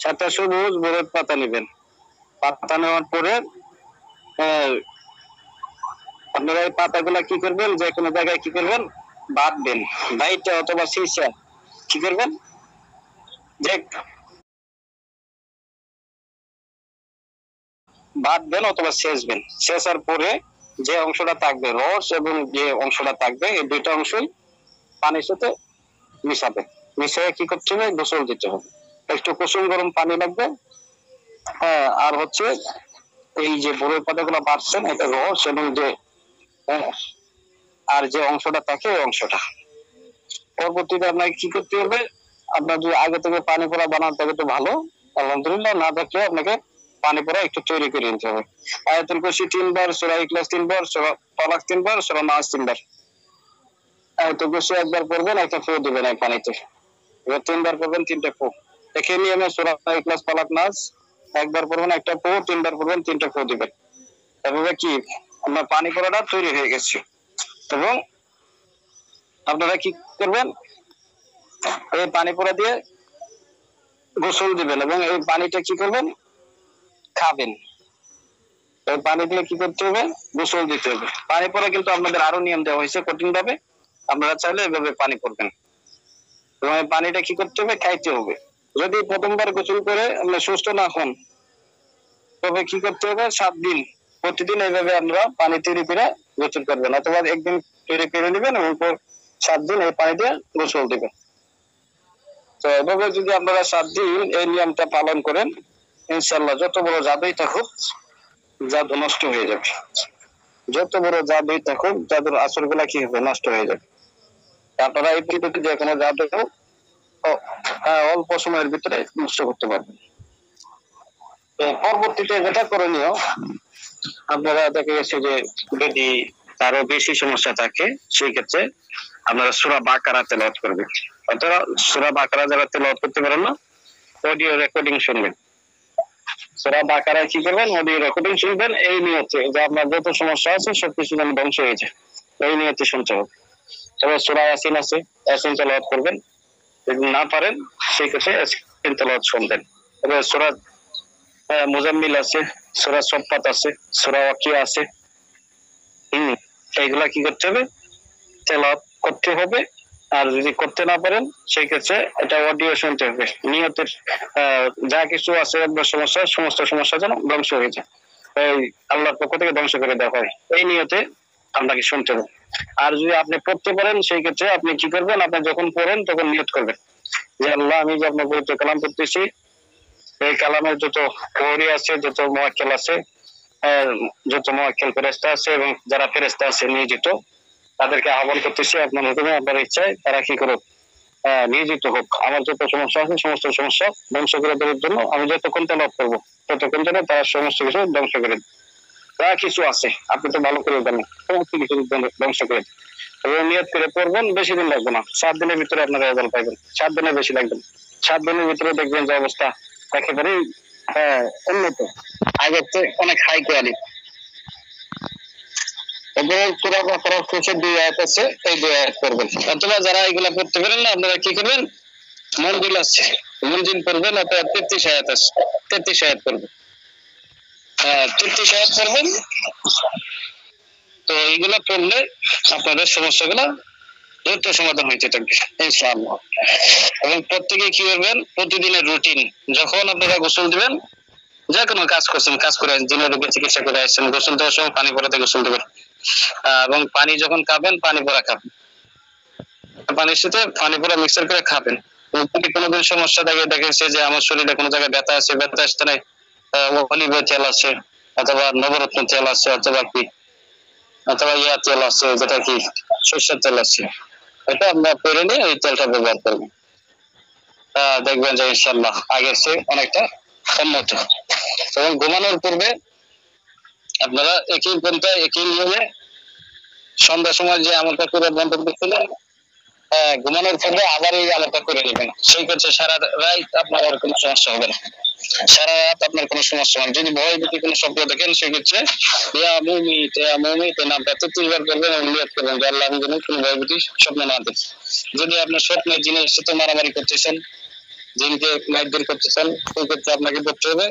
সাতটা সবুজ বরফ পাতা নেবেন। পাতা নেওয়ার পরে আপনারা এই পাতাগুলা কি করবেন, যে কোনো জায়গায় কি করবেন, বাঁধবেন। বাইটে অথবা সীসা কি করবেন, যে বাঁধবেন অথবা সেচবেন। সেচার পরে যে অংশটা থাকবে রস এবং যে অংশটা থাকবে, এই দুইটা অংশই পানির সাথে মিশাবে। মিশিয়ে কি করতে হবে, গোসল দিতে হবে। একটু কুসুম গরম পানি লাগবে। আর হচ্ছে এই যে বরফ পাতাগুলো বাড়ছেন, এটা রস এবং যে আর যে অংশটা থাকে ওই অংশটা। পরবর্তীতে আপনাকে কি করতে হবে, আপনার যদি আগে থেকে পানি পড়া বানাতে থাকে তো ভালো, আলহামদুলিল্লাহ। না থাকলে আপনাকে পানি পড়া একটু তৈরি করে নিতে হবে। আয়াতুল কুরসি 3 বার, সূরা ইখলাস 3 বার, সূরা ফালাক 3 বার, সূরা নাস 3 বার। আয়াতুল কুরসি একবার পড়বেন, একটা ফু দিবেন এই পানিতে। এবার 3 বার পড়বেন, 3টা ফু। একই নিয়মে সূরা ইখলাস, ফালাক, নাস একবার পড়বেন, একটা ফু, 3 বার পড়বেন, 3টা ফু দিবেন। এভাবে কি আপনার পানি পড়াটা তৈরি হয়ে গেছে। এবং আপনারা কি করবেন, এই পানি পড়া দিয়ে গোসল দিবেন এবং এই পানিটা কি করবেন, খাবেন। এই পানি দিয়ে কি করতে হবে, গোসল দিতে হবে। পানি পড়া কিন্তু আপনাদের আরো নিয়ম দেওয়া হয়েছে কঠিন ভাবে, আপনারা চাইলে এভাবে পানি পড়বেন। এবং এই পানিটা কি করতে হবে, খাইতে হবে। যদি প্রথমবার গোসল করে আমরা সুস্থ না হন, তবে কি করতে হবে, 7 দিন প্রতিদিন এইভাবে আমরা পানি তৈরি করে গোসল করবেন, অথবা একদিন তৈরি করে নেবেন এবং 7 দিন এই পানি দিয়ে গোসল দিবেন। তো এভাবে যদি আপনারা 7 দিন এই নিয়মটা পালন করেন, ইনশাল্লাহ যত বড় জাদুই থাকুক, জাদু নষ্ট হয়ে যাবে। যত বড় জাদুই থাকুক, জাদুর আসর গুলা কি হবে, নষ্ট হয়ে যাবে। আপনারা এই পৃথিবীতে যে কোনো জাদু অল্প সময়ের ভিতরে নষ্ট করতে পারবেন। পরবর্তীতে যেটা করণীয়, আপনারা দেখা গেছে যে যদি আরো বেশি সমস্যা থাকে, সেই ক্ষেত্রে আপনারা সূরা বাকারা তেলাওয়াত করবেন। অথবা সূরা বাকারা যারা তেলাওয়াত করতে পারেন না, অডিও রেকর্ডিং শুনবেন। সূরা বাকারা কি করবেন, অডিও রেকর্ডিং শুনবেন, এই নিয়তে যে আপনার যত সমস্যা আছে সবকিছু যেন ধ্বংস হয়ে যায়, এই নিয়তে শুনতে হবে। তবে সূরা ইয়াসিন আছে, ইয়াসিন তেলাওয়াত করবেন। যদি না পারেন সেই ক্ষেত্রে ইয়াসিন তেলাওয়াত শুনবেন। তবে সূরা মুজাম্মিল আছে, সূরা সফফাত আছে, সূরা ওয়াকিয়া আছে। এইগুলা কি করতে হবে, তেলাওয়াত করতে হবে। আর যদি করতে না পারেন সেই ক্ষেত্রে এটা অডিও শুনতে হবে। নিয়তের যা কিছু আছে আপনার সমস্যা, সমস্ত সমস্যা যেন ধ্বংস হয়ে যায়, এই আল্লাহর পক্ষ থেকে ধ্বংস করে দেওয়া হয়, এই নিয়তে আপনাকে শুনতে হবে। আর যদি আপনি পড়তে পারেন সেই ক্ষেত্রে আপনি কি করবেন, আপনি যখন পড়েন তখন নিয়ত করবেন যে আল্লাহ, আমি যে আপনার পবিত্র কালাম পড়তেছি, এই কালামের যত কওরি আছে, যত মুয়াক্কেল আছে, যত মুয়াক্কেল ফেরেশতা আছে এবং যারা ফেরেশতা আছে নিয়োজিত, তাদেরকে আহ্বান করতেছি আপনার হুকুমে, আপনার ইচ্ছায় তারা কি করুক, নিয়োজিত হোক। আমার যত সমস্যা আছে সমস্ত সমস্যা ধ্বংস করে দেওয়ার জন্য আমি যতক্ষণ তেলাওয়াত করবো ততক্ষণ যেন তারা সমস্ত কিছু ধ্বংস করে দেয়। যা কিছু আছে আপনি তো ভালো করে জানেন, সমস্ত কিছু ধ্বংস করে দেয়। এবং নিয়ত করে পড়বেন, বেশি দিন লাগবে না, 7 দিনের ভিতরে আপনারা রেজাল্ট পাইবেন। 7 দিনের বেশি লাগবে না, 7 দিনের ভিতরে দেখবেন যে অবস্থা একেবারেই উন্নত, আগের চেয়ে অনেক হাই কোয়ালিটি। সূরা বাকারার শেষে 2 আয়াত আছে, এই 2 আয়াত পড়বেন। অথবা যারা এগুলা পড়তে পারেন না, আপনারা কি করবেন, মনজিল আছে, মনজিল পড়বেন, অথবা 33 আয়াত আছে, 33 আয়াত পড়বেন। 33 আয়াত পড়বেন। তো এইগুলা পড়লে আপনাদের সমস্যাগুলো দ্রুত সমাধান হইতে থাকবে ইনশাআল্লাহ। এবং প্রত্যেকে কি করবেন, প্রতিদিনের রুটিন, যখন আপনারা গোসল দিবেন, যে কোনো কাজ করছেন, কাজ করে দিনের রোগের চিকিৎসা করে আসছেন, গোসল দেওয়ার সময় পানি পড়াতে গোসল দেবেন। এবং পানি যখন খাবেন, পানি পড়া খাবেন, পানির সাথে পানি পড়া মিক্সার করে খাবেন। যদি কোনোদিন সমস্যা থাকে, দেখেছে যে আমার শরীরে কোনো জায়গায় ব্যথা আছে, ব্যথা আসতে নাই, অলিভ তেল আছে, অথবা নবরত্ন তেল আছে, অথবা কি, অথবা ইয়া তেল আছে, যেটা কি সরষের তেল আছে, এটা আমরা পরে নিয়ে এই তেলটা ব্যবহার করবেন। দেখবেন যে ইনশাল্লাহ আগের চেয়ে অনেকটা উন্নত। এবং ঘুমানোর পূর্বে আপনারা একই পন্থায়, একই নিয়মে সন্ধ্যার সময় যে আমলটা করে বন্ধ করছিলেন, ঘুমানোর পূর্বে আবার এই আমলটা করে নেবেন। সেই ক্ষেত্রে সারা রাত আপনার আর কোনো সমস্যা হবে না, সারা রাত আপনার কোনো সমস্যা হবে না। যদি ভয় ভীতি কোনো স্বপ্ন দেখেন, সেক্ষেত্রে ইয়া মুমিত, ইয়া মুমিত এই নামটা 33 বার করবেন এবং নিয়ত করবেন যে আল্লাহ, আমি যেন কোনো ভয় ভীতি স্বপ্ন না দেখি। যদি আপনার স্বপ্নের জিনের সাথে মারামারি করতেছেন, জিনকে নাইট বের করতে চান, সেই ক্ষেত্রে আপনাকে করতে হবে